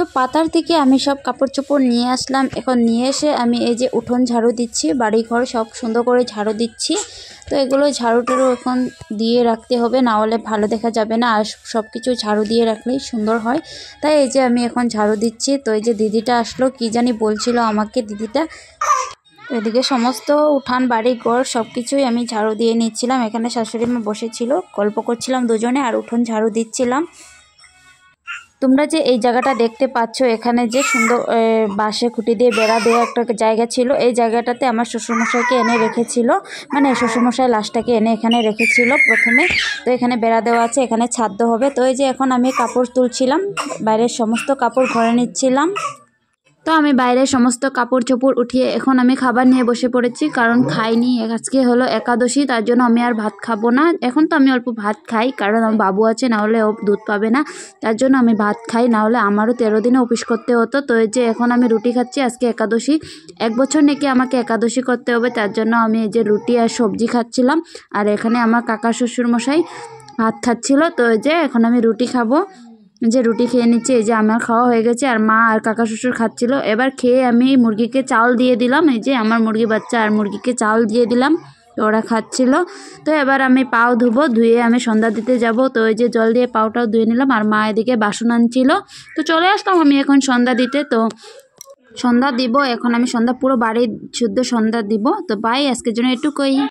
তো পাতার থেকে আমি সব কাপড় চোপড় নিয়ে আসলাম। এখন নিয়ে এসে আমি এই যে উঠোন ঝাড়ু দিচ্ছি, বাড়িঘর সব সুন্দর করে ঝাড়ু দিচ্ছি। তো এগুলো ঝাড়ুটারও এখন দিয়ে রাখতে হবে, না হলে ভালো দেখা যাবে না। আর সব কিছু ঝাড়ু দিয়ে রাখলেই সুন্দর হয়। তাই এই যে আমি এখন ঝাড়ু দিচ্ছি। তো এই যে দিদিটা আসলো, কি জানি বলছিল আমাকে দিদিটা। এদিকে সমস্ত উঠান বাড়ি ঘর সব কিছুই আমি ঝাড়ু দিয়ে নিচ্ছিলাম। এখানে শাশুড়ি মা বসেছিল, গল্প করছিলাম দুজনে আর উঠোন ঝাড়ু দিচ্ছিলাম। তোমরা যে এই জায়গাটা দেখতে পাচ্ছ, এখানে যে সুন্দর বাঁশে খুঁটি দিয়ে বেড়া দেওয়া একটা জায়গা ছিল, এই জায়গাটাতে আমার শ্বশুরমশাইকে এনে রেখেছিল, মানে শ্বশুরমশাই লাশটাকে এনে এখানে রেখেছিল প্রথমে। তো এখানে বেড়া দেওয়া আছে, এখানে ছাদ হবে। তো এই যে এখন আমি কাপড় তুলছিলাম, বাইরের সমস্ত কাপড় ঘরে নিচ্ছিলাম। তো আমি বাইরে সমস্ত কাপড় চোপড় উঠিয়ে এখন আমি খাবার নিয়ে বসে পড়েছি, কারণ খাইনি। আজকে হলো একাদশী, তার জন্য আমি আর ভাত খাবো না। এখন তো আমি অল্প ভাত খাই, কারণ আমার বাবু আছে, না হলে ও দুধ পাবে না, তার জন্য আমি ভাত খাই, না হলে আমারও 13 দিনে অফিস করতে হতো। তো এই যে এখন আমি রুটি খাচ্ছি, আজকে একাদশী। 1 বছর নাকি আমাকে একাদশী করতে হবে, তার জন্য আমি এই যে রুটি আর সবজি খাচ্ছিলাম। আর এখানে আমার কাকা শ্বশুর মশাই ভাত খাচ্ছিল। তো এই যে এখন আমি রুটি খাবো, যে রুটি খেয়ে নিচ্ছে। এই যে আমার খাওয়া হয়ে গেছে, আর মা আর কাকা শ্বশুর খাচ্ছিল। এবার খেয়ে আমি মুরগিকে চাল দিয়ে দিলাম, এই যে আমার মুরগি বাচ্চা আর মুরগিকে চাল দিয়ে দিলাম, তো ওরা খাচ্ছিল। তো এবার আমি পাও ধুবো, ধুয়ে আমি সন্ধ্যা দিতে যাব। তো ওই যে জল দিয়ে পাওটাও ধুয়ে নিলাম, আর মা এদিকে বাসন আনছিল। তো চলে আসলাম আমি এখন সন্ধ্যা দিতে। তো সন্ধ্যা দিব এখন আমি, সন্ধ্যা পুরো বাড়ি শুদ্ধ সন্ধ্যা দিব। তো বাই, আজকের জন্য এটুকুই।